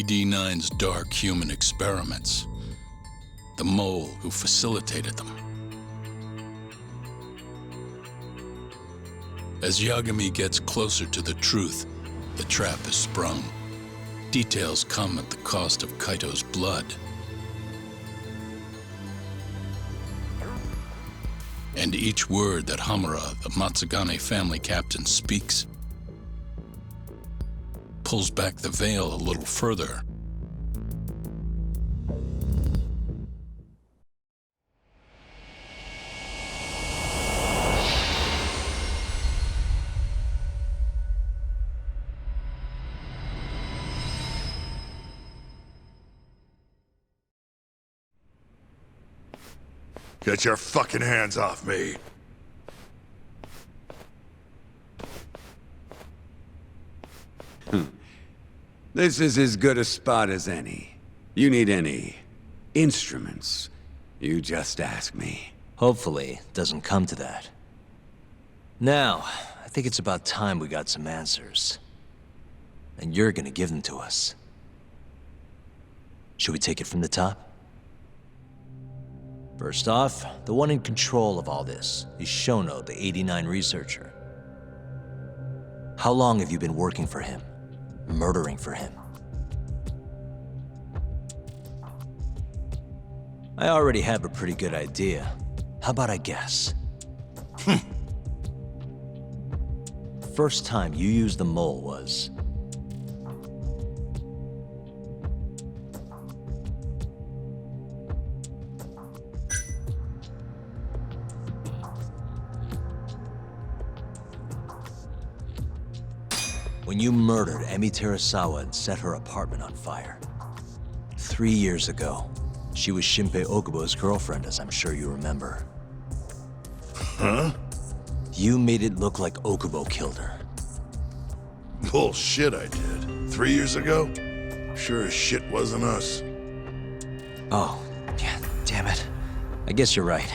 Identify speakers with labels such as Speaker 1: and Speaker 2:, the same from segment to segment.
Speaker 1: BD-9's dark human experiments. The mole who facilitated them. As Yagami gets closer to the truth, the trap is sprung. Details come at the cost of Kaito's blood. And each word that Hamura, the Matsugane family captain, speaks pulls back the veil a little further.
Speaker 2: Get your fucking hands off me!
Speaker 3: This is as good a spot as any. You need any instruments, you just ask me.
Speaker 4: Hopefully, it doesn't come to that. Now, I think it's about time we got some answers. And you're gonna give them to us. Should we take it from the top? First off, the one in control of all this is Shono, the 89 researcher. How long have you been working for him? Murdering for him? I already have a pretty good idea. How about I guess? First time you used the mole was... when you murdered Emi Terasawa and set her apartment on fire. 3 years ago. She was Shinpei Okubo's girlfriend, as I'm sure you remember.
Speaker 2: Huh?
Speaker 4: You made it look like Okubo killed her.
Speaker 2: Bullshit I did. 3 years ago? Sure as shit wasn't us.
Speaker 4: Oh, yeah, damn it. I guess you're right.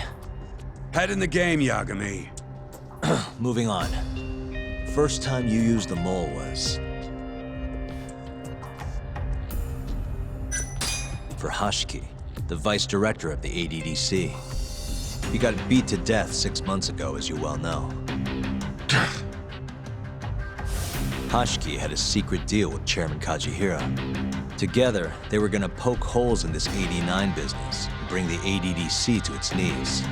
Speaker 3: Head in the game, Yagami.
Speaker 4: Moving on. First time you used the mole was... for Hashiki, the vice director of the ADDC. He got beat to death 6 months ago, as you well know. Hashiki had a secret deal with Chairman Kajihira. Together, they were gonna poke holes in this 89 business and bring the ADDC to its knees.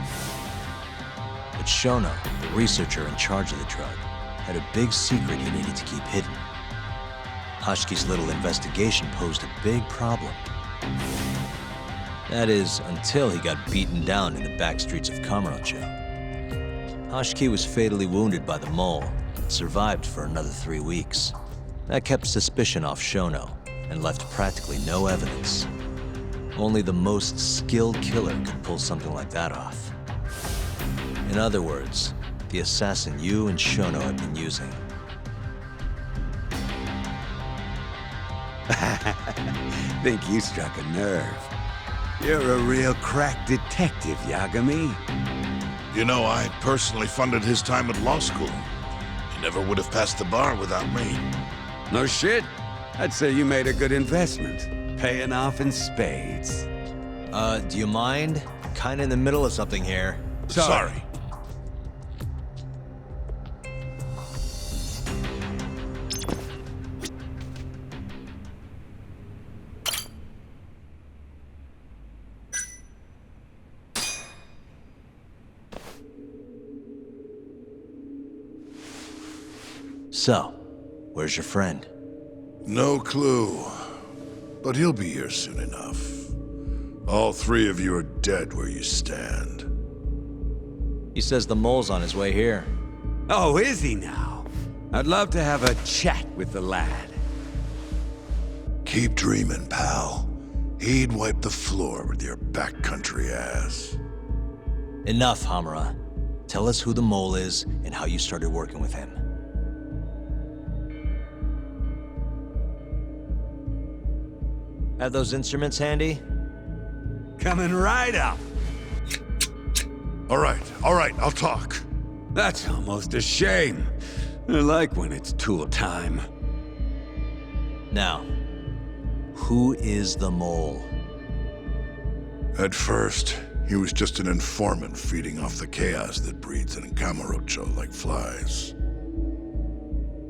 Speaker 4: But Shono, the researcher in charge of the drug, had a big secret he needed to keep hidden. Hashiki's little investigation posed a big problem. That is, until he got beaten down in the back streets of Kamurocho. Hashiki was fatally wounded by the mole, and survived for another 3 weeks. That kept suspicion off Shono, and left practically no evidence. Only the most skilled killer could pull something like that off. In other words, the assassin you and Shono have been using.
Speaker 3: Think you struck a nerve. You're a real crack detective, Yagami.
Speaker 2: You know, I personally funded his time at law school. He never would have passed the bar without me.
Speaker 3: No shit. I'd say you made a good investment. Paying off in spades.
Speaker 4: Do you mind? Kinda in the middle of something here.
Speaker 2: Sorry.
Speaker 4: So, where's your friend?
Speaker 2: No clue. But he'll be here soon enough. All 3 of you are dead where you stand.
Speaker 4: He says the mole's on his way here.
Speaker 3: Oh, is he now? I'd love to have a chat with the lad.
Speaker 2: Keep dreaming, pal. He'd wipe the floor with your backcountry ass.
Speaker 4: Enough, Hamura. Tell us who the mole is and how you started working with him. Have those instruments handy?
Speaker 3: Coming right up.
Speaker 2: All right, I'll talk.
Speaker 3: That's almost a shame. I like when it's tool time.
Speaker 4: Now, who is the mole?
Speaker 2: At first, he was just an informant feeding off the chaos that breeds in Kamurocho like flies.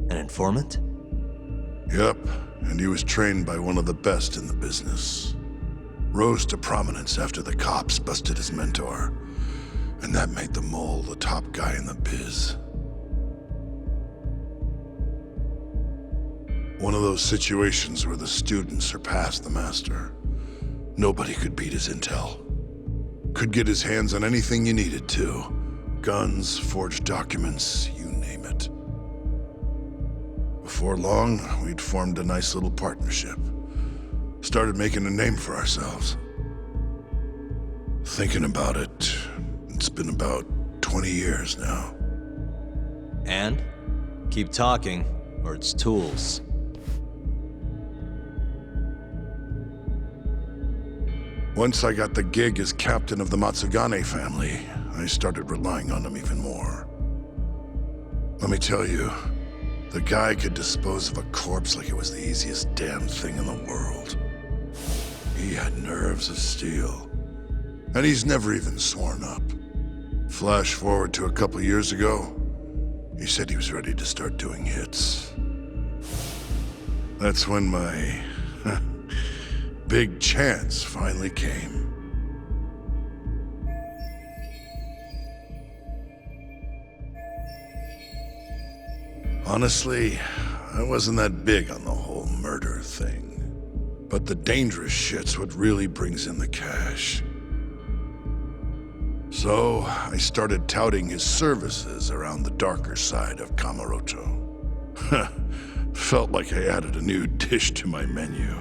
Speaker 4: An informant?
Speaker 2: Yep, and he was trained by one of the best in the business. Rose to prominence after the cops busted his mentor, and that made the mole the top guy in the biz. One of those situations where the student surpassed the master. Nobody could beat his intel. Could get his hands on anything you needed to. Guns, forged documents, you name it. Before long, we'd formed a nice little partnership. Started making a name for ourselves. Thinking about it, it's been about 20 years now.
Speaker 4: And? Keep talking, or it's tools.
Speaker 2: Once I got the gig as captain of the Matsugane family, I started relying on him even more. Let me tell you, the guy could dispose of a corpse like it was the easiest damn thing in the world. He had nerves of steel, and he's never even sworn up. Flash forward to a couple years ago, he said he was ready to start doing hits. That's when my big chance finally came. Honestly, I wasn't that big on the whole murder thing. But the dangerous shit's what really brings in the cash. So, I started touting his services around the darker side of Kamurocho. Felt like I added a new dish to my menu.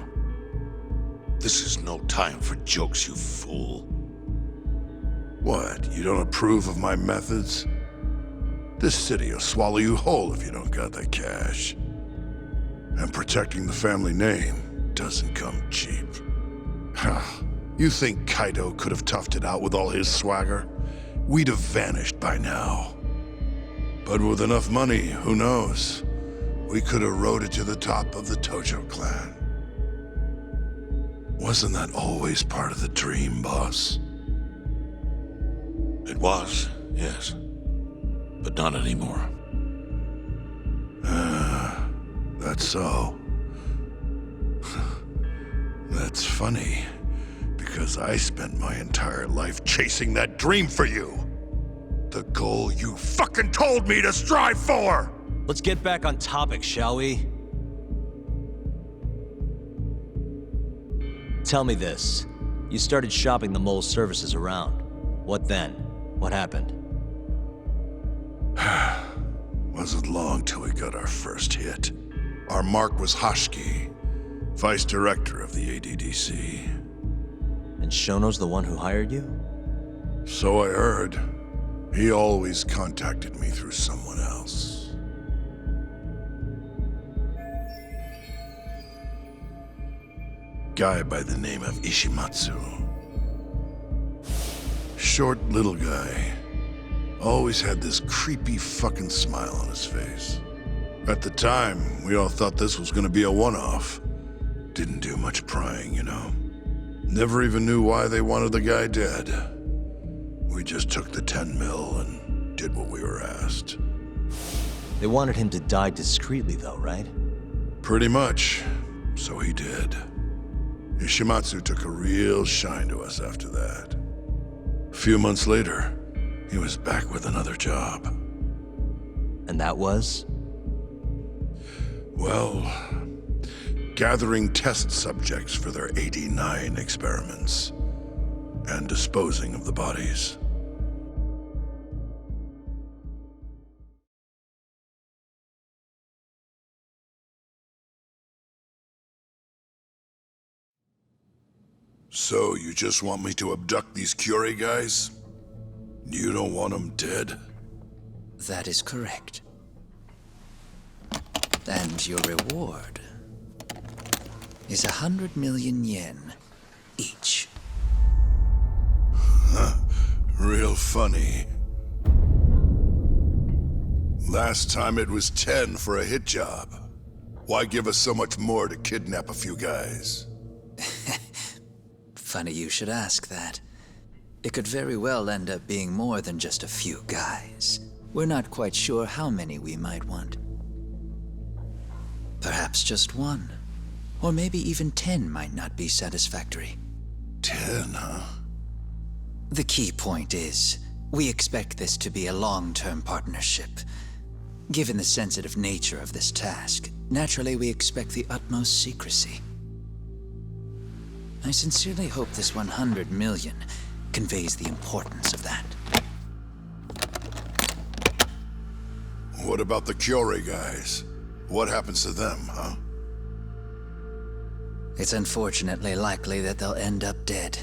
Speaker 5: This is no time for jokes, you fool.
Speaker 2: What, you don't approve of my methods? This city will swallow you whole if you don't got that cash. And protecting the family name doesn't come cheap. You think Kaido could have toughed it out with all his swagger? We'd have vanished by now. But with enough money, who knows? We could have rode it to the top of the Tojo clan. Wasn't that always part of the dream, boss?
Speaker 5: It was, yes. But not anymore.
Speaker 2: That's so. That's funny, because I spent my entire life chasing that dream for you. The goal you fucking told me to strive for!
Speaker 4: Let's get back on topic, shall we? Tell me this. You started shopping the mole's services around. What then? What happened?
Speaker 2: Wasn't long till we got our first hit. Our mark was Hashki, vice director of the ADDC.
Speaker 4: And Shono's the one who hired you?
Speaker 2: So I heard. He always contacted me through someone else. Guy by the name of Ishimatsu. Short little guy. Always had this creepy fucking smile on his face. At the time, we all thought this was gonna be a one-off. Didn't do much prying, you know. Never even knew why they wanted the guy dead. We just took the 10 mil and did what we were asked.
Speaker 4: They wanted him to die discreetly though, right?
Speaker 2: Pretty much. So he did. Ishimatsu took a real shine to us after that. A few months later, he was back with another job.
Speaker 4: And that was?
Speaker 2: Well, gathering test subjects for their 89 experiments and disposing of the bodies. So, you just want me to abduct these Curie guys? You don't want them dead?
Speaker 6: That is correct. And your reward is 100 million yen each.
Speaker 2: Real funny. Last time it was 10 for a hit job. Why give us so much more to kidnap a few guys?
Speaker 6: Funny you should ask that. It could very well end up being more than just a few guys. We're not quite sure how many we might want. Perhaps just one. Or maybe even 10 might not be satisfactory.
Speaker 2: 10, huh?
Speaker 6: The key point is, we expect this to be a long-term partnership. Given the sensitive nature of this task, naturally we expect the utmost secrecy. I sincerely hope this 100 million conveys the importance of that.
Speaker 2: What about the Curie guys? What happens to them, huh?
Speaker 6: It's unfortunately likely that they'll end up dead.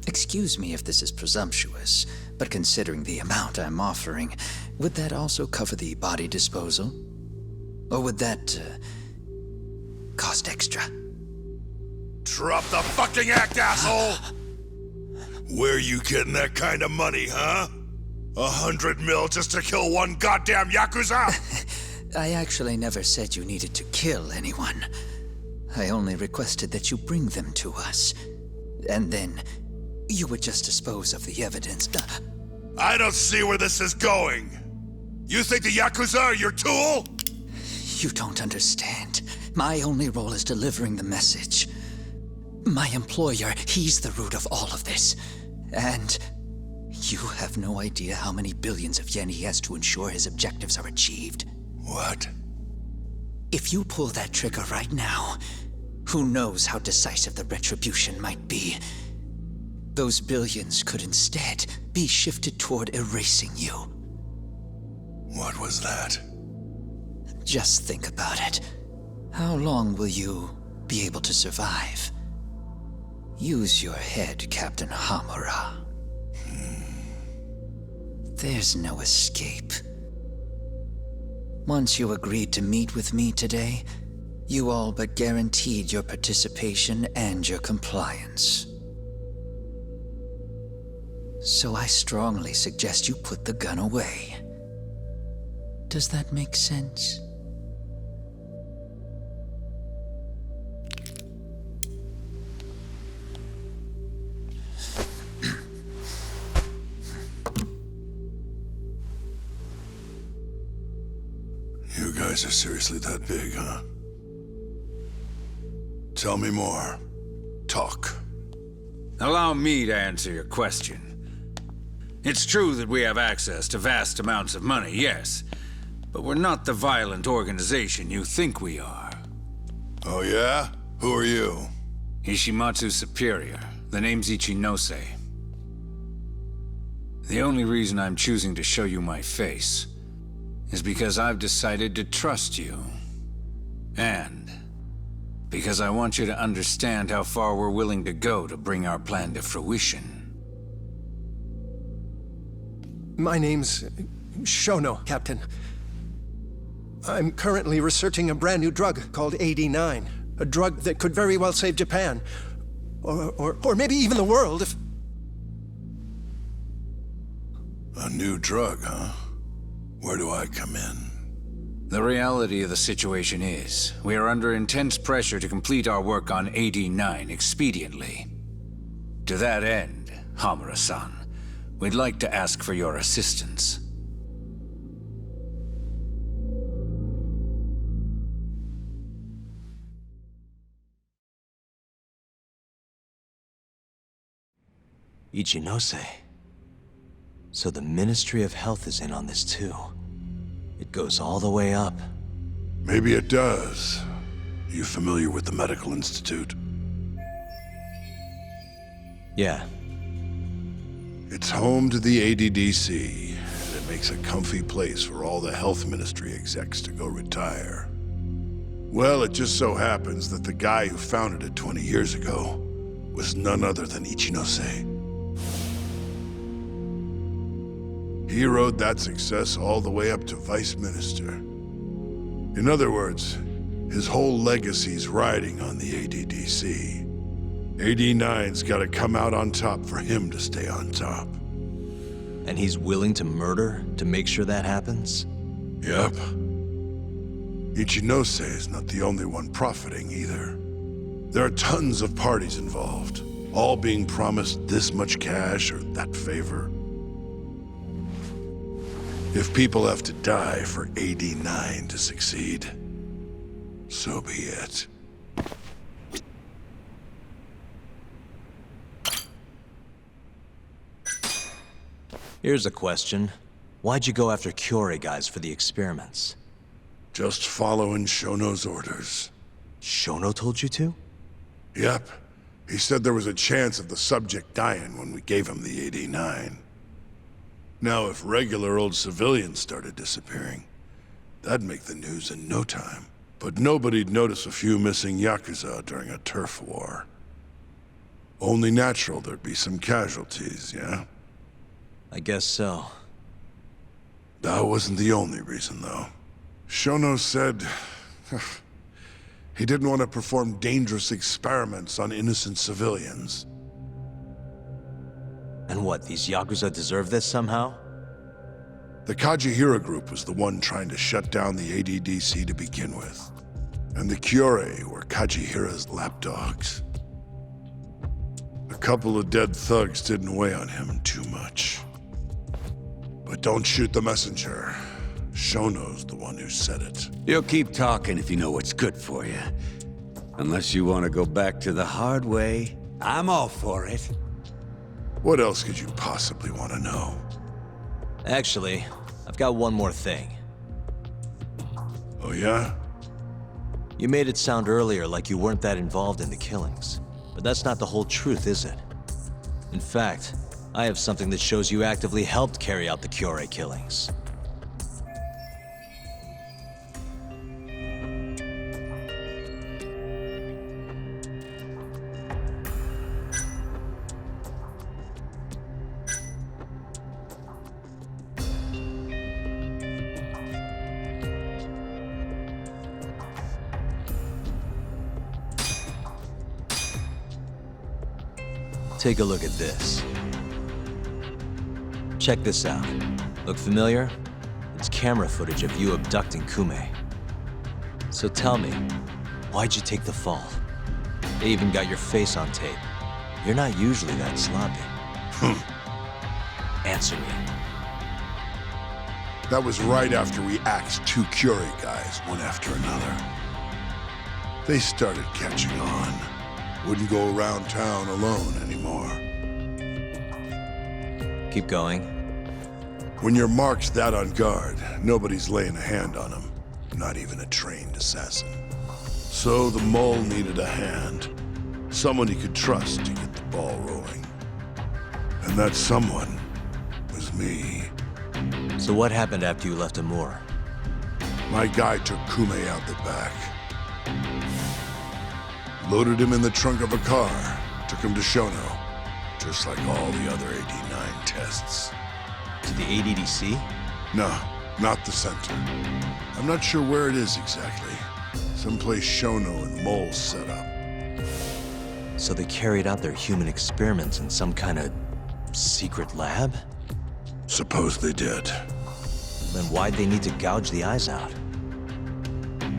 Speaker 6: Excuse me if this is presumptuous, but considering the amount I'm offering, would that also cover the body disposal? Or would that, cost extra?
Speaker 2: Drop the fucking act, asshole! Where you getting that kind of money, huh? 100 mil just to kill one goddamn Yakuza?
Speaker 6: I actually never said you needed to kill anyone. I only requested that you bring them to us. And then, you would just dispose of the evidence.
Speaker 2: I don't see where this is going. You think the Yakuza are your tool?
Speaker 6: You don't understand. My only role is delivering the message. My employer, he's the root of all of this. And you have no idea how many billions of yen he has to ensure his objectives are achieved.
Speaker 2: What?
Speaker 6: If you pull that trigger right now, who knows how decisive the retribution might be. Those billions could instead be shifted toward erasing you.
Speaker 2: What was that?
Speaker 6: Just think about it. How long will you be able to survive? Use your head, Captain Hamura. There's no escape. Once you agreed to meet with me today, you all but guaranteed your participation and your compliance. So I strongly suggest you put the gun away. Does that make sense?
Speaker 2: You guys are seriously that big, huh? Tell me more. Talk.
Speaker 7: Allow me to answer your question. It's true that we have access to vast amounts of money, yes. But we're not the violent organization you think we are.
Speaker 2: Oh yeah? Who are you?
Speaker 7: Ishimatsu Superior. The name's Ichinose. The only reason I'm choosing to show you my face is because I've decided to trust you. And because I want you to understand how far we're willing to go to bring our plan to fruition.
Speaker 8: My name's Shono, Captain. I'm currently researching a brand new drug called AD9. A drug that could very well save Japan. Or maybe even the world if...
Speaker 2: A new drug, huh? Where do I come in?
Speaker 7: The reality of the situation is, we are under intense pressure to complete our work on AD9 expediently. To that end, Hamura-san, we'd like to ask for your assistance.
Speaker 4: Ichinose. So the Ministry of Health is in on this too. It goes all the way up.
Speaker 2: Maybe it does. You familiar with the Medical Institute?
Speaker 4: Yeah.
Speaker 2: It's home to the ADDC, and it makes a comfy place for all the Health Ministry execs to go retire. Well, it just so happens that the guy who founded it 20 years ago was none other than Ichinose. He rode that success all the way up to Vice Minister. In other words, his whole legacy's riding on the ADDC. AD9's gotta come out on top for him to stay on top.
Speaker 4: And he's willing to murder to make sure that happens?
Speaker 2: Yep. Ichinose is not the only one profiting either. There are tons of parties involved, all being promised this much cash or that favor. If people have to die for AD9 to succeed, so be it.
Speaker 4: Here's a question. Why'd you go after Kyorei guys for the experiments?
Speaker 2: Just following Shono's orders.
Speaker 4: Shono told you to?
Speaker 2: Yep. He said there was a chance of the subject dying when we gave him the AD9. Now, if regular old civilians started disappearing, that'd make the news in no time. But nobody'd notice a few missing Yakuza during a turf war. Only natural there'd be some casualties, yeah?
Speaker 4: I guess so.
Speaker 2: That wasn't the only reason, though. Shono said he didn't want to perform dangerous experiments on innocent civilians.
Speaker 4: And what, these Yakuza deserve this somehow?
Speaker 2: The Kajihira group was the one trying to shut down the ADDC to begin with. And the Kyorei were Kajihira's lapdogs. A couple of dead thugs didn't weigh on him too much. But don't shoot the messenger. Shono's the one who said it.
Speaker 3: You'll keep talking if you know what's good for you. Unless you want to go back to the hard way, I'm all for it.
Speaker 2: What else could you possibly want to know?
Speaker 4: Actually, I've got one more thing.
Speaker 2: Oh yeah?
Speaker 4: You made it sound earlier like you weren't that involved in the killings. But that's not the whole truth, is it? In fact, I have something that shows you actively helped carry out the Kyorei killings. Take a look at this. Check this out. Look familiar? It's camera footage of you abducting Kume. So tell me, why'd you take the fall? They even got your face on tape. You're not usually that sloppy. Answer me.
Speaker 2: That was right after we axed two Kyorei guys, one after another. They started catching on. Wouldn't go around town alone anymore.
Speaker 4: Keep going.
Speaker 2: When your mark's that on guard, nobody's laying a hand on him. Not even a trained assassin. So the mole needed a hand. Someone he could trust to get the ball rolling. And that someone was me.
Speaker 4: So what happened after you left Amur?
Speaker 2: My guy took Kume out the back. Loaded him in the trunk of a car, took him to Shono, just like all the other AD9 tests.
Speaker 4: To the ADDC?
Speaker 2: No, not the center. I'm not sure where it is exactly. Someplace Shono and the moles set up.
Speaker 4: So they carried out their human experiments in some kind of secret lab?
Speaker 2: Suppose they did.
Speaker 4: Then why'd they need to gouge the eyes out?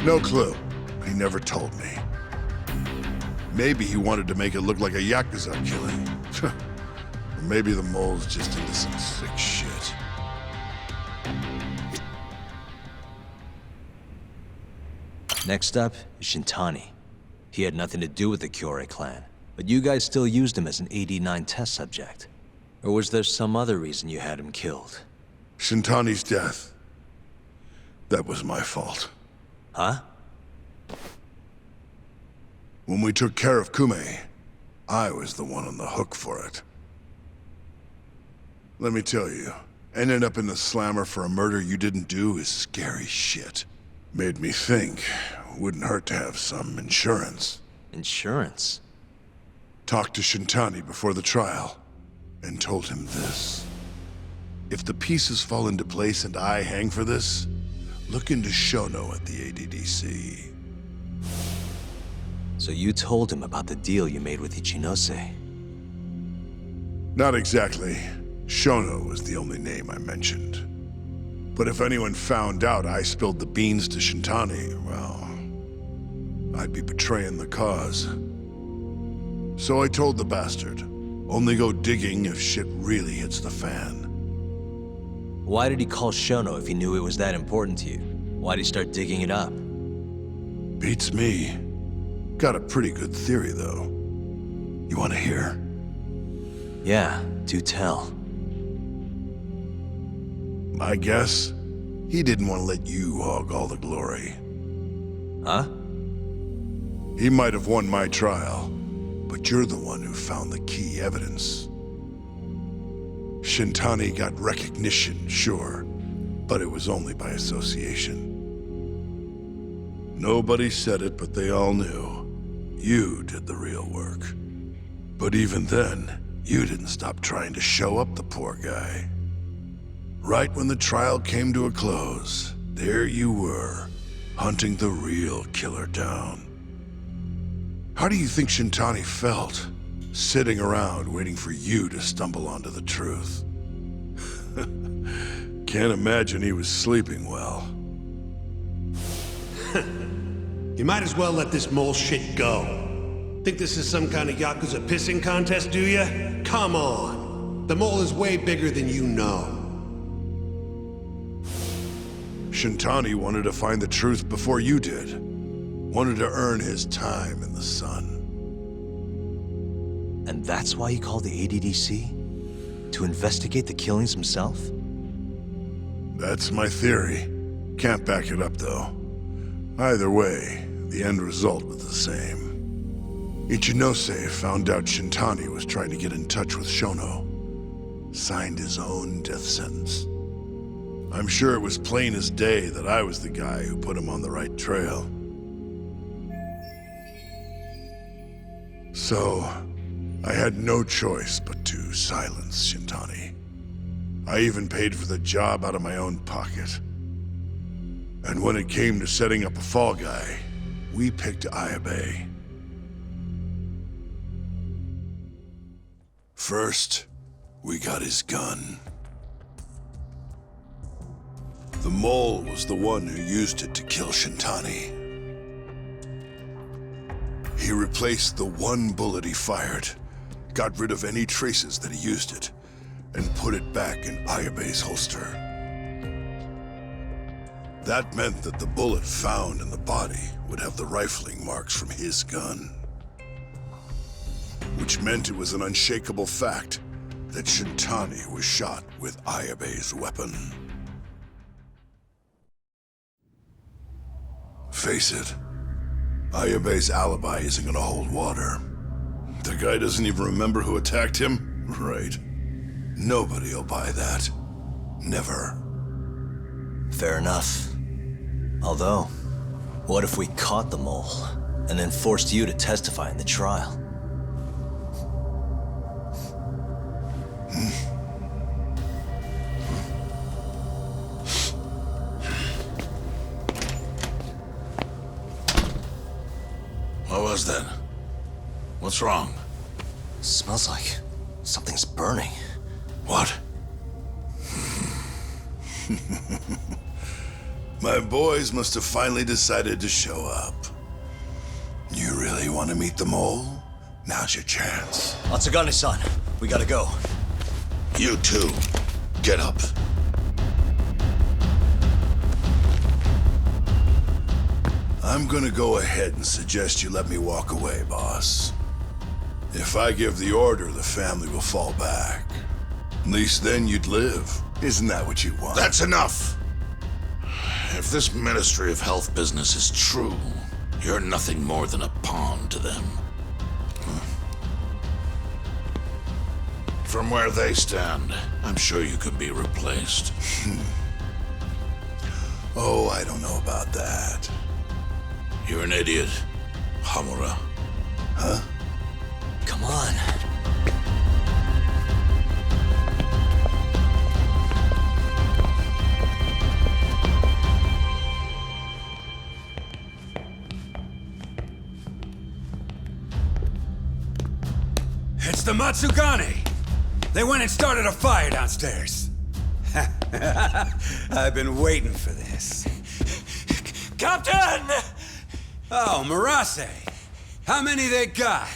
Speaker 2: No clue. He never told me. Maybe he wanted to make it look like a Yakuza killing. Or maybe the mole's just into some sick shit.
Speaker 4: Next up is Shintani. He had nothing to do with the Kyorei clan, but you guys still used him as an AD9 test subject. Or was there some other reason you had him killed?
Speaker 2: Shintani's death. That was my fault.
Speaker 4: Huh?
Speaker 2: When we took care of Kume, I was the one on the hook for it. Let me tell you, ending up in the slammer for a murder you didn't do is scary shit. Made me think, wouldn't hurt to have some insurance.
Speaker 4: Insurance?
Speaker 2: Talked to Shintani before the trial, and told him this. If the pieces fall into place and I hang for this, look into Shono at the ADDC.
Speaker 4: So you told him about the deal you made with Ichinose?
Speaker 2: Not exactly. Shono was the only name I mentioned. But if anyone found out I spilled the beans to Shintani, well, I'd be betraying the cause. So I told the bastard, only go digging if shit really hits the fan.
Speaker 4: Why did he call Shono if he knew it was that important to you? Why'd he start digging it up?
Speaker 2: Beats me. Got a pretty good theory, though. You want to hear?
Speaker 4: Yeah, do tell.
Speaker 2: My guess? He didn't want to let you hog all the glory.
Speaker 4: Huh?
Speaker 2: He might have won my trial, but you're the one who found the key evidence. Shintani got recognition, sure, but it was only by association. Nobody said it, but they all knew. You did the real work. But even then, you didn't stop trying to show up the poor guy. Right when the trial came to a close, there you were, hunting the real killer down. How do you think Shintani felt, sitting around waiting for you to stumble onto the truth? Can't imagine he was sleeping well.
Speaker 9: You might as well let this mole shit go. Think this is some kind of Yakuza pissing contest, do you? Come on. The mole is way bigger than you know.
Speaker 2: Shintani wanted to find the truth before you did. Wanted to earn his time in the sun.
Speaker 4: And that's why he called the ADDC? To investigate the killings himself?
Speaker 2: That's my theory. Can't back it up, though. Either way, the end result was the same. Ichinose found out Shintani was trying to get in touch with Shono. Signed his own death sentence. I'm sure it was plain as day that I was the guy who put him on the right trail. So, I had no choice but to silence Shintani. I even paid for the job out of my own pocket. And when it came to setting up a fall guy, we picked Ayabe. First, we got his gun. The mole was the one who used it to kill Shintani. He replaced the one bullet he fired, got rid of any traces that he used it, and put it back in Ayabe's holster. That meant that the bullet found in the body would have the rifling marks from his gun. Which meant it was an unshakable fact that Shintani was shot with Ayabe's weapon. Face it, Ayabe's alibi isn't gonna hold water. The guy doesn't even remember who attacked him? Right. Nobody'll buy that. Never.
Speaker 4: Fair enough. Although, what if we caught the mole, and then forced you to testify in the trial?
Speaker 5: What was that? What's wrong?
Speaker 4: Smells like something's burning.
Speaker 5: What?
Speaker 2: My boys must have finally decided to show up. You really want to meet the mole? Now's your chance.
Speaker 4: Atsugane-san, we gotta go.
Speaker 5: You too. Get up.
Speaker 2: I'm gonna go ahead and suggest you let me walk away, boss. If I give the order, the family will fall back. At least then you'd live. Isn't that what you want?
Speaker 5: That's enough! If this Ministry of Health business is true, you're nothing more than a pawn to them. From where they stand, I'm sure you can be replaced.
Speaker 2: Oh, I don't know about that.
Speaker 5: You're an idiot, Hamura.
Speaker 2: Huh?
Speaker 4: Come on.
Speaker 3: It's the Matsugane! They went and started a fire downstairs. I've been waiting for this. Captain! Oh, Murase! How many they got?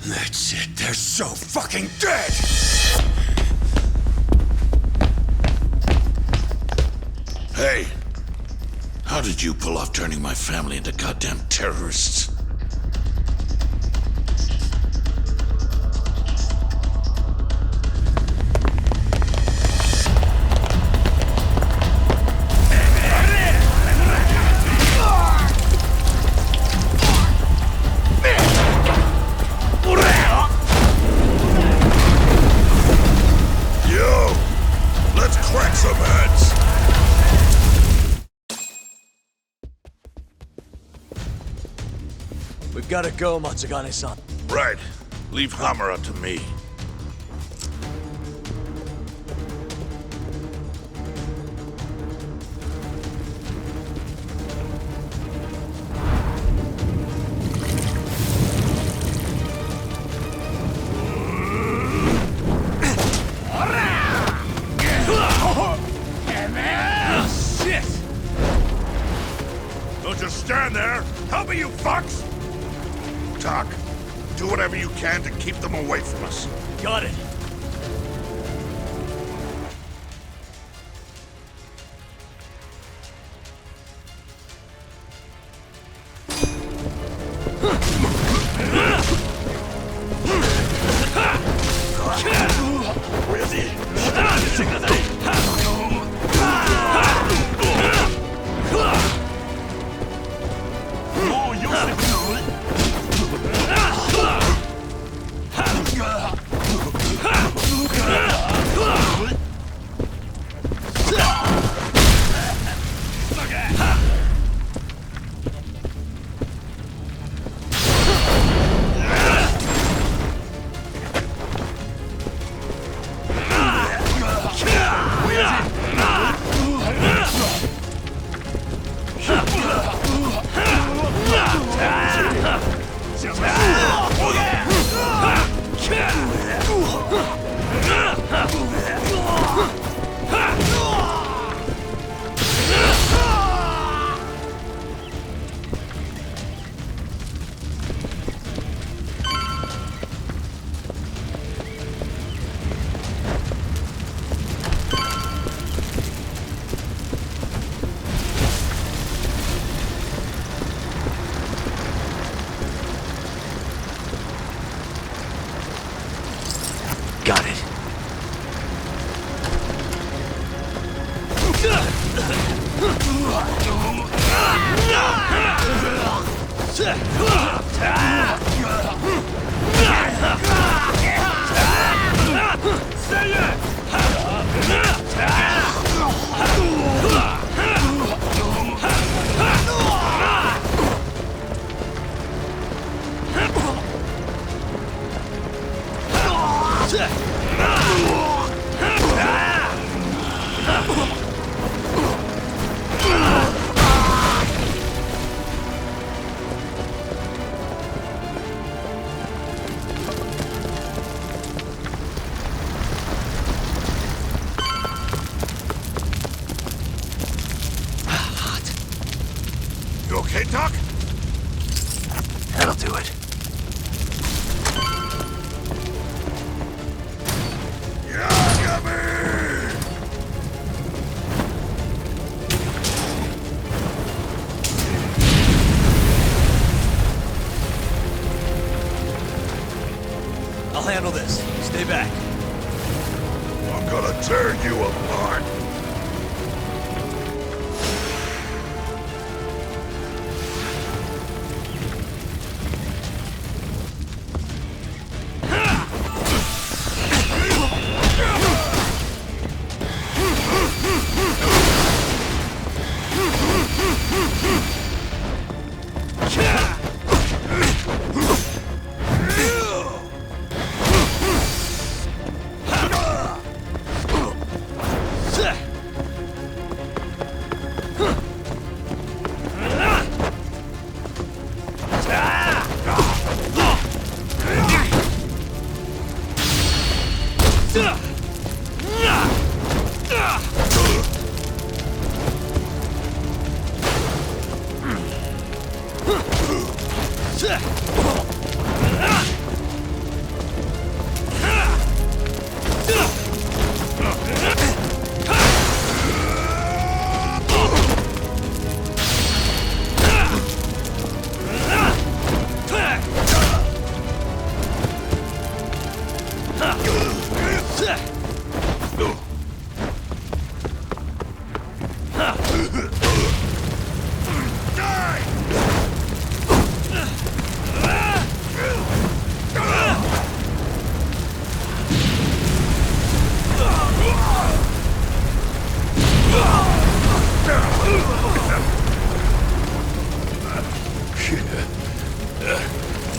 Speaker 3: That's it. They're so fucking dead!
Speaker 5: Hey, how did you pull off turning my family into goddamn terrorists? Yo, let's crack some heads.
Speaker 4: We've gotta go, Matsugane-san.
Speaker 5: Right. Leave Hamura to me. Don't just stand there! Help me, you fucks! Talk. Do whatever you can to keep them away from us.
Speaker 4: Got it. Got it.
Speaker 5: You okay, Doc?
Speaker 4: That'll do it. I'll handle this. Stay back.
Speaker 5: I'm gonna tear you apart.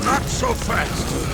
Speaker 5: Not so fast!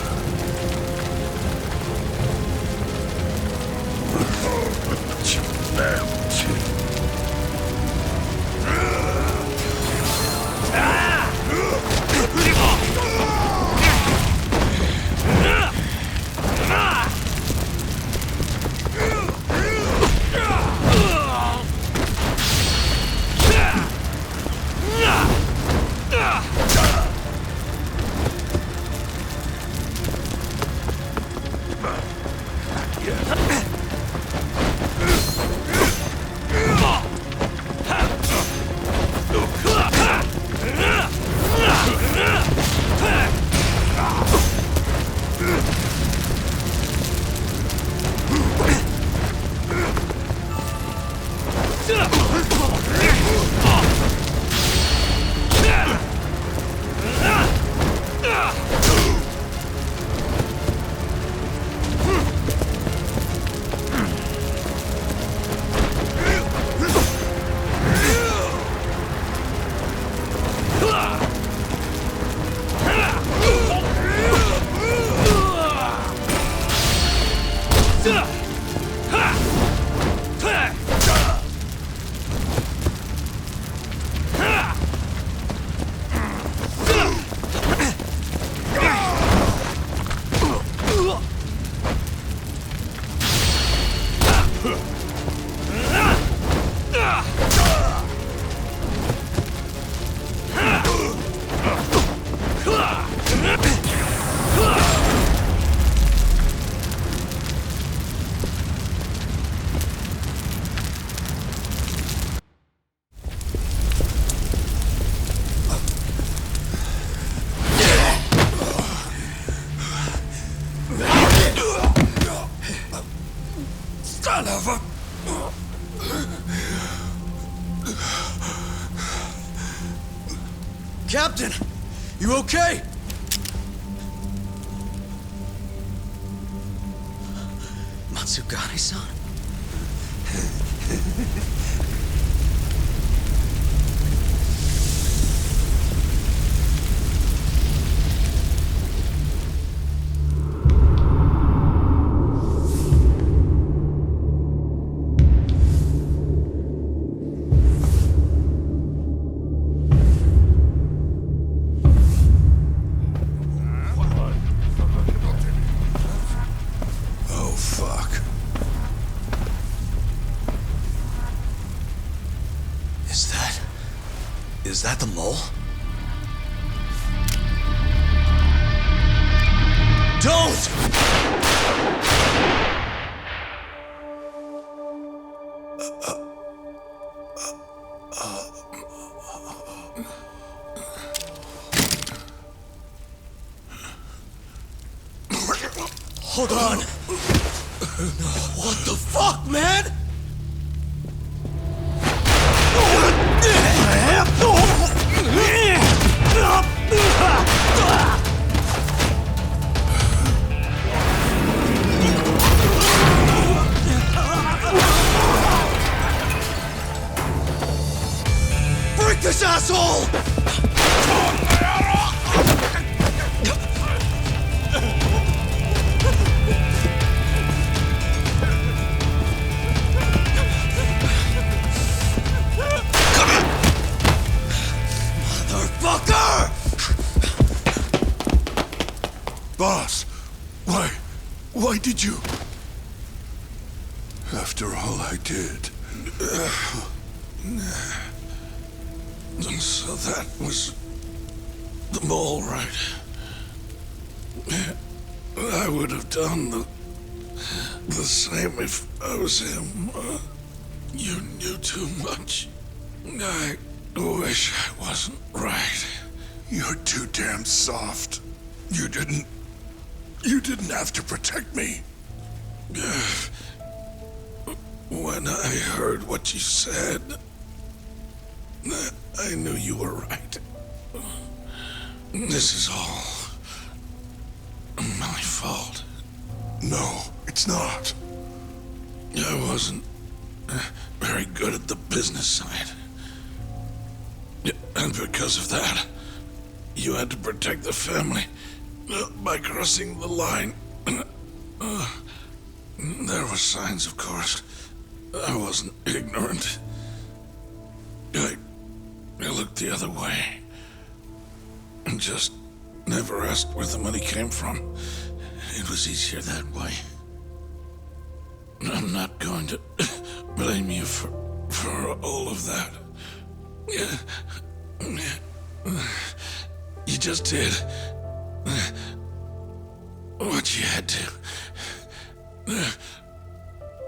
Speaker 10: Captain! You okay?
Speaker 6: Matsugane-san?
Speaker 10: Is that the mole? Don't! Hold on! What the fuck, man? Break this asshole!
Speaker 2: Boss, why did you... After all I did.
Speaker 5: So that was the mole, right? I would have done the same if I was him. You knew too much. I wish I wasn't right.
Speaker 2: You're too damn soft. You didn't have to protect me.
Speaker 5: When I heard what you said, I knew you were right. This is all my fault.
Speaker 2: No, it's not.
Speaker 5: I wasn't very good at the business side. And because of that, you had to protect the family by crossing the line. There were signs, of course. I wasn't ignorant. I looked the other way and just never asked where the money came from. It was easier that way. I'm not going to blame you for all of that. You just did what you had to.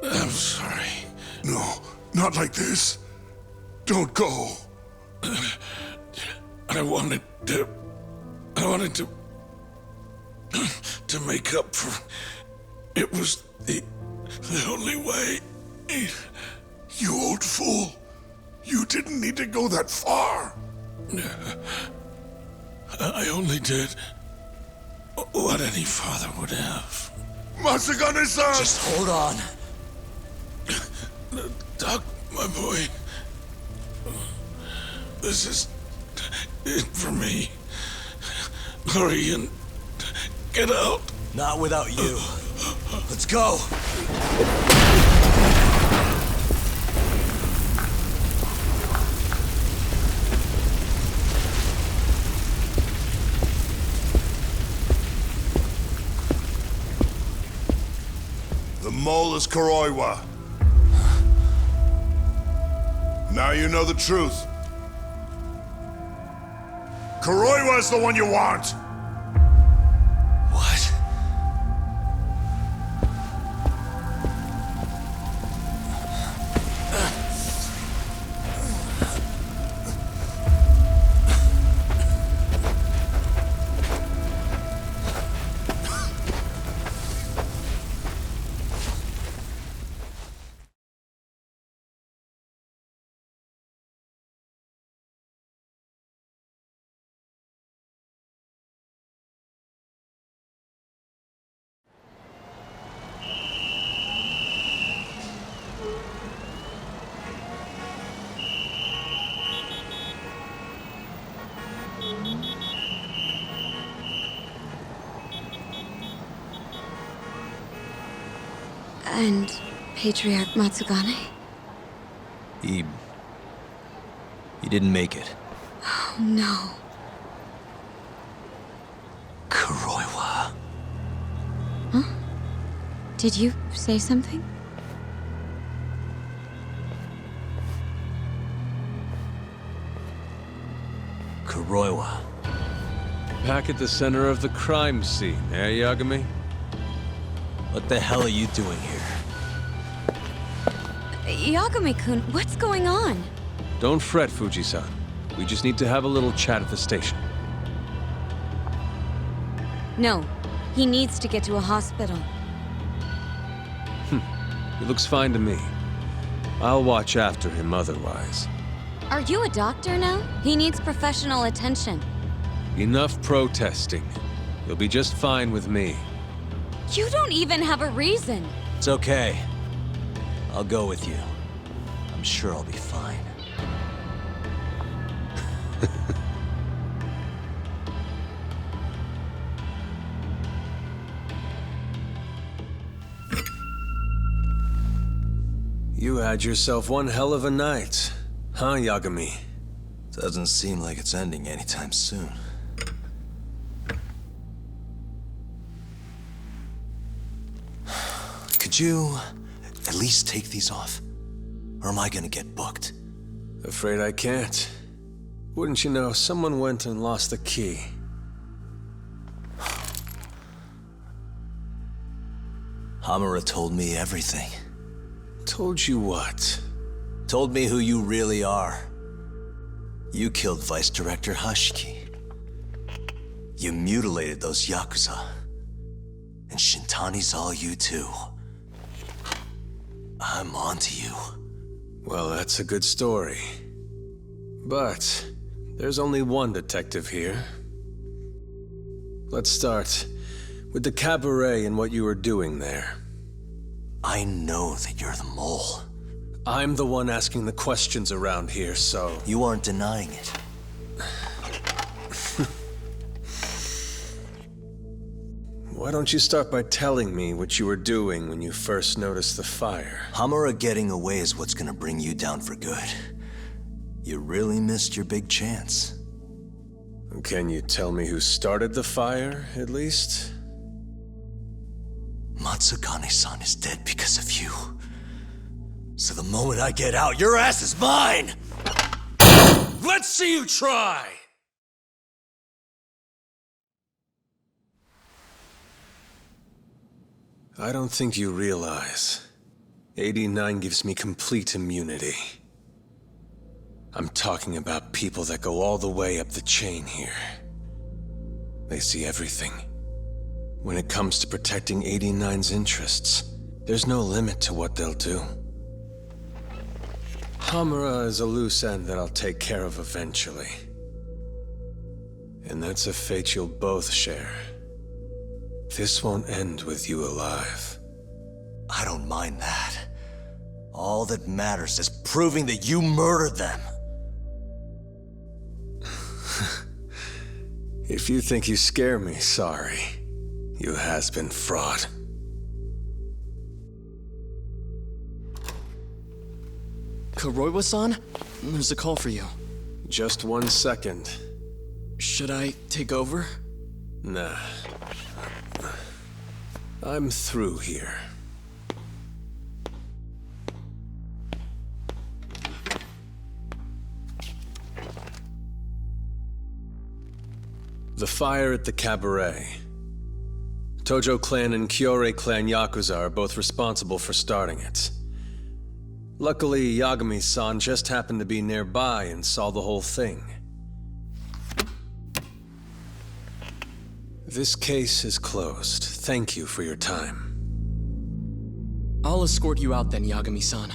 Speaker 5: I'm sorry.
Speaker 2: No, not like this. Don't go.
Speaker 5: I wanted to make up for. It was the only way.
Speaker 2: You old fool. You didn't need to go that far.
Speaker 5: I only did what any father would have.
Speaker 2: Masagane-san!
Speaker 10: Just hold on.
Speaker 5: Doc, my boy. This is it for me. Hurry and get out.
Speaker 10: Not without you. Let's go.
Speaker 2: The mole is Kuroiwa. Now you know the truth. Kuroiwa is the one you want.
Speaker 10: What?
Speaker 11: And Patriarch Matsugane?
Speaker 4: He didn't make it.
Speaker 11: Oh, no.
Speaker 10: Kuroiwa.
Speaker 11: Huh? Did you say something?
Speaker 4: Kuroiwa.
Speaker 12: Back at the center of the crime scene, Yagami?
Speaker 4: What the hell are you doing here?
Speaker 11: Yagami-kun, what's going on?
Speaker 12: Don't fret, Fuji-san. We just need to have a little chat at the station.
Speaker 11: No, he needs to get to a hospital.
Speaker 12: He looks fine to me. I'll watch after him otherwise.
Speaker 11: Are you a doctor now? He needs professional attention.
Speaker 12: Enough protesting. You'll be just fine with me.
Speaker 11: You don't even have a reason.
Speaker 4: It's okay. I'll go with you. I'm sure I'll be fine.
Speaker 12: You had yourself one hell of a night, huh, Yagami?
Speaker 10: Doesn't seem like it's ending anytime soon. Could you At least take these off. Or am I gonna get booked?
Speaker 12: Afraid I can't. Wouldn't you know, someone went and lost the key.
Speaker 10: Hamura told me everything.
Speaker 12: Told you what?
Speaker 10: Told me who you really are. You killed Vice Director Hashiki. You mutilated those Yakuza. And Shintani's all you too. I'm onto you.
Speaker 12: Well, that's a good story. But there's only one detective here. Let's start with the cabaret and what you were doing there.
Speaker 10: I know that you're the mole.
Speaker 12: I'm the one asking the questions around here, so...
Speaker 10: You aren't denying it.
Speaker 12: Why don't you start by telling me what you were doing when you first noticed the fire?
Speaker 10: Hamura getting away is what's gonna bring you down for good. You really missed your big chance.
Speaker 12: Can you tell me who started the fire, at least?
Speaker 10: Matsugane-san is dead because of you. So the moment I get out, your ass is mine!
Speaker 12: Let's see you try! I don't think you realize. 89 gives me complete immunity. I'm talking about people that go all the way up the chain here. They see everything. When it comes to protecting 89's interests, there's no limit to what they'll do. Hamura is a loose end that I'll take care of eventually. And that's a fate you'll both share. This won't end with you alive.
Speaker 10: I don't mind that. All that matters is proving that you murdered them.
Speaker 12: If you think you scare me, sorry. You has-been fraud.
Speaker 13: Kuroiwa-san? There's a call for you.
Speaker 12: Just 1 second.
Speaker 13: Should I take over?
Speaker 12: Nah. I'm through here. The fire at the cabaret. Tojo clan and Kyorei clan Yakuza are both responsible for starting it. Luckily, Yagami-san just happened to be nearby and saw the whole thing. This case is closed. Thank you for your time.
Speaker 13: I'll escort you out then, Yagami-san.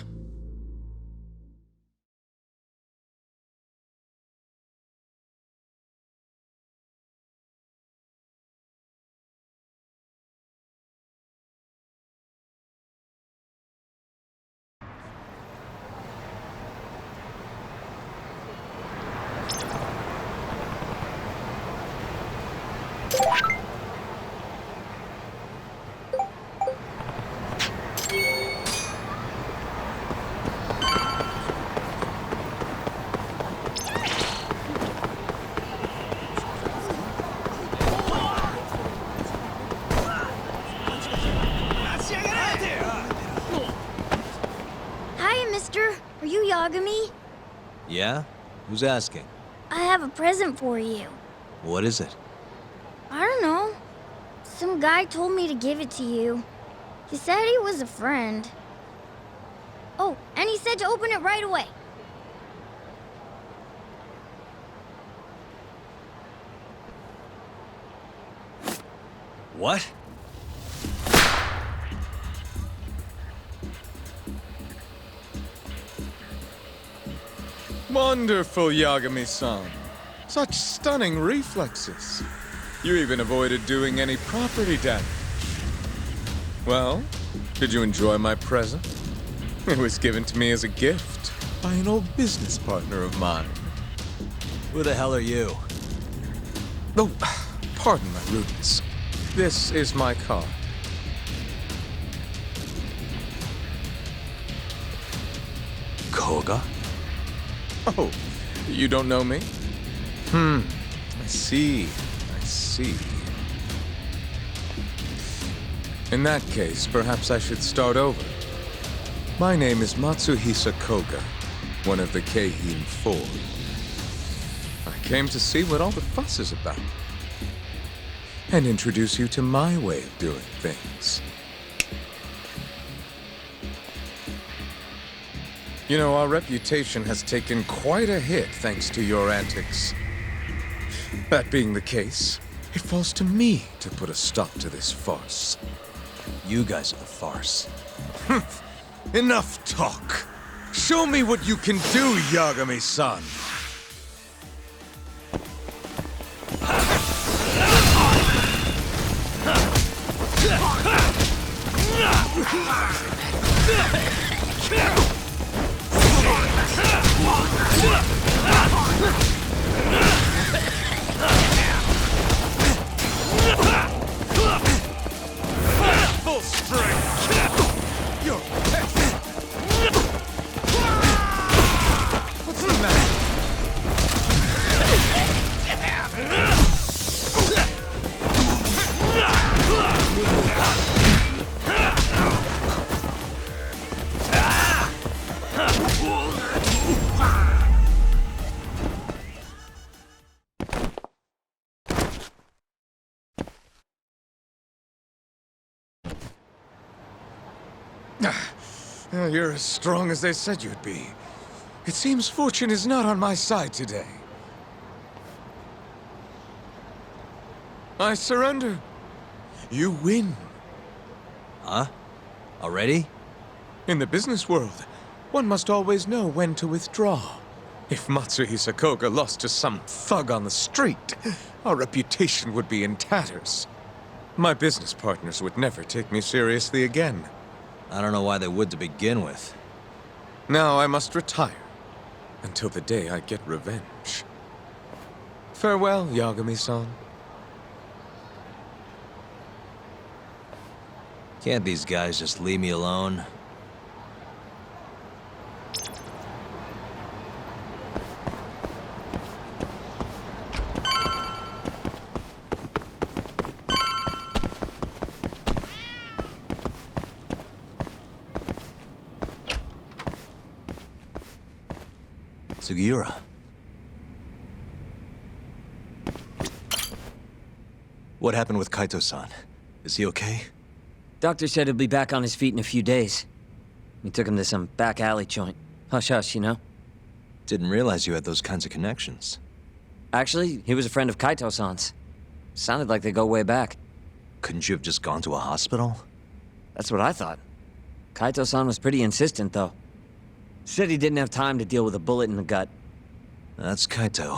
Speaker 14: Are you Yagami?
Speaker 4: Yeah? Who's asking?
Speaker 14: I have a present for you.
Speaker 4: What is it?
Speaker 14: I don't know. Some guy told me to give it to you. He said he was a friend. Oh, and he said to open it right away.
Speaker 4: What?
Speaker 15: Wonderful, Yagami-san. Such stunning reflexes. You even avoided doing any property damage. Well, did you enjoy my present? It was given to me as a gift by an old business partner of mine.
Speaker 4: Who the hell are you?
Speaker 15: Oh, pardon my rudeness. This is my car.
Speaker 4: Koga?
Speaker 15: Oh, you don't know me? I see. In that case, perhaps I should start over. My name is Matsuhisa Koga, one of the Keihin Four. I came to see what all the fuss is about, and introduce you to my way of doing things. You know, our reputation has taken quite a hit thanks to your antics. That being the case, it falls to me to put a stop to this farce.
Speaker 4: You guys are the farce.
Speaker 15: Enough talk. Show me what you can do, Yagami-san. Full strength. You're what's the matter? You're as strong as they said you'd be. It seems fortune is not on my side today. I surrender. You win.
Speaker 4: Huh? Already?
Speaker 15: In the business world, one must always know when to withdraw. If Matsuhisa Koga lost to some thug on the street, our reputation would be in tatters. My business partners would never take me seriously again.
Speaker 4: I don't know why they would to begin with.
Speaker 15: Now I must retire, until the day I get revenge. Farewell, Yagami-san.
Speaker 4: Can't these guys just leave me alone? Sugiura. What happened with Kaito-san? Is he okay?
Speaker 16: Doctor said he'll be back on his feet in a few days. We took him to some back alley joint. Hush-hush, you know?
Speaker 4: Didn't realize you had those kinds of connections.
Speaker 16: Actually, he was a friend of Kaito-san's. Sounded like they go way back.
Speaker 4: Couldn't you have just gone to a hospital?
Speaker 16: That's what I thought. Kaito-san was pretty insistent, though. Said he didn't have time to deal with a bullet in the gut.
Speaker 4: That's Kaito.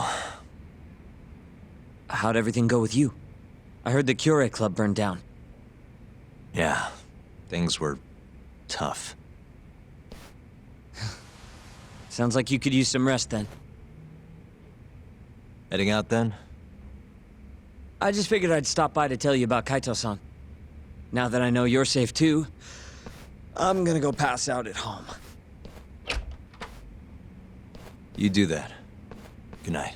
Speaker 16: How'd everything go with you? I heard the Cure Club burned down.
Speaker 4: Yeah, things were tough.
Speaker 16: Sounds like you could use some rest then.
Speaker 4: Heading out then?
Speaker 16: I just figured I'd stop by to tell you about Kaito-san. Now that I know you're safe too, I'm gonna go pass out at home.
Speaker 4: You do that. Good night.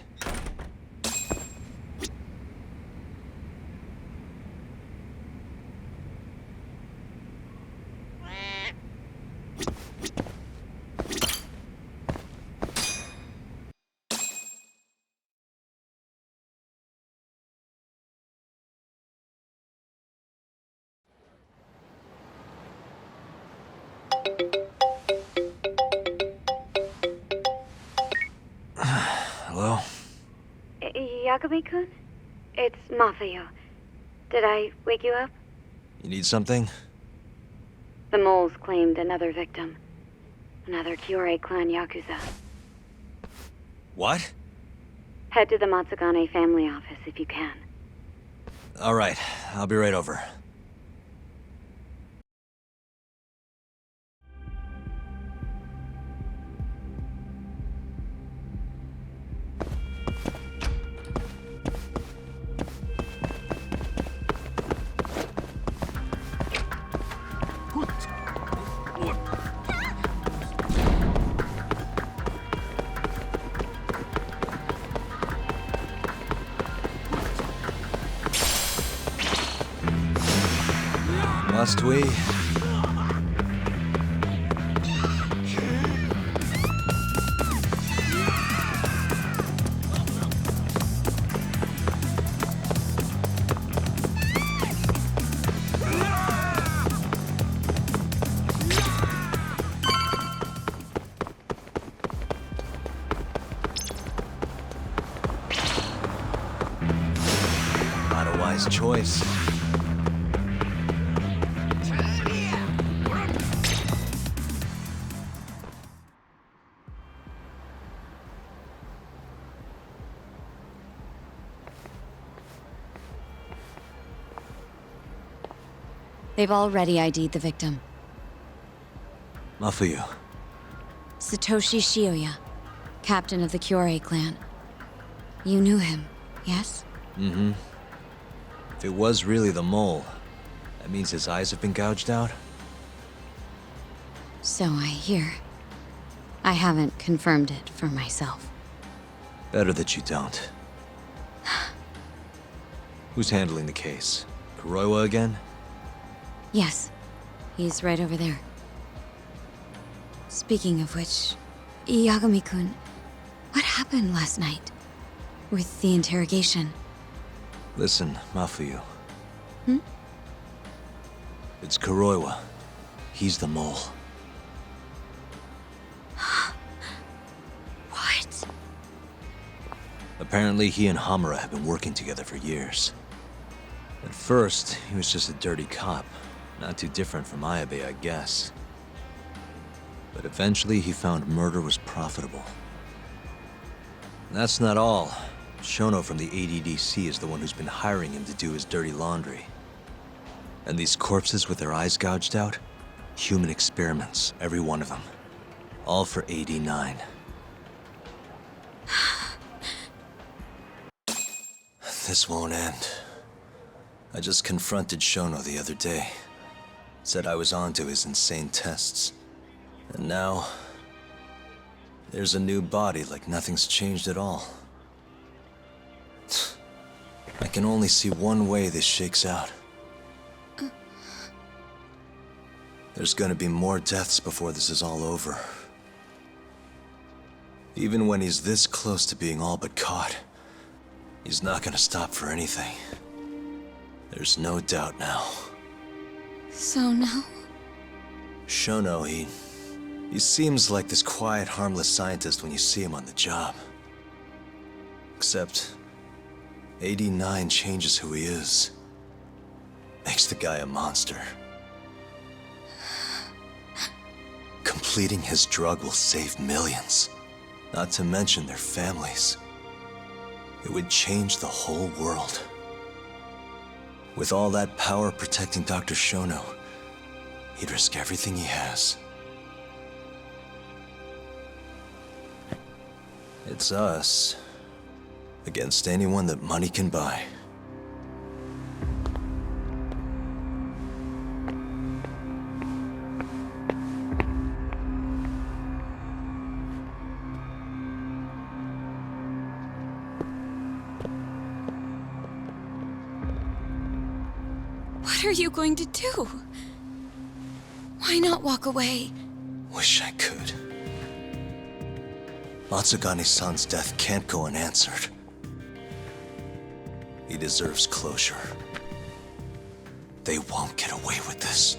Speaker 4: Hello?
Speaker 17: Yagami-kun? It's Masayo. Did I wake you up?
Speaker 4: You need something?
Speaker 17: The moles claimed another victim. Another Kyorei clan Yakuza.
Speaker 4: What?
Speaker 17: Head to the Matsugane family office if you can.
Speaker 4: All right, I'll be right over. Must we? his choice.
Speaker 11: They've already ID'd the victim.
Speaker 4: Mafuyu.
Speaker 11: Satoshi Shioya, captain of the Kyorei clan. You knew him, yes?
Speaker 4: Mm-hmm. If it was really the mole, that means his eyes have been gouged out?
Speaker 11: So I hear. I haven't confirmed it for myself.
Speaker 4: Better that you don't. Who's handling the case? Kuroiwa again?
Speaker 11: Yes, he's right over there. Speaking of which, Yagami-kun, what happened last night? With the interrogation?
Speaker 4: Listen, Mafuyu.
Speaker 11: Hmm?
Speaker 4: It's Kuroiwa. He's the mole.
Speaker 11: What?
Speaker 4: Apparently he and Hamura have been working together for years. At first, he was just a dirty cop. Not too different from Ayabe, I guess. But eventually he found murder was profitable. And that's not all. Shono from the ADDC is the one who's been hiring him to do his dirty laundry. And these corpses with their eyes gouged out? Human experiments, every one of them. All for 89. This won't end. I just confronted Shono the other day. Said I was onto his insane tests. And now, there's a new body like nothing's changed at all. I can only see one way this shakes out. There's gonna be more deaths before this is all over. Even when he's this close to being all but caught, he's not gonna stop for anything. There's no doubt now.
Speaker 11: So now?
Speaker 4: Shono, he seems like this quiet, harmless scientist when you see him on the job. Except, 89 changes who he is. Makes the guy a monster. Completing his drug will save millions, not to mention their families. It would change the whole world. With all that power protecting Dr. Shono, he'd risk everything he has. It's us against anyone that money can buy.
Speaker 11: What are you going to do? Why not walk away?
Speaker 4: Wish I could. Matsugane-san's death can't go unanswered. He deserves closure. They won't get away with this.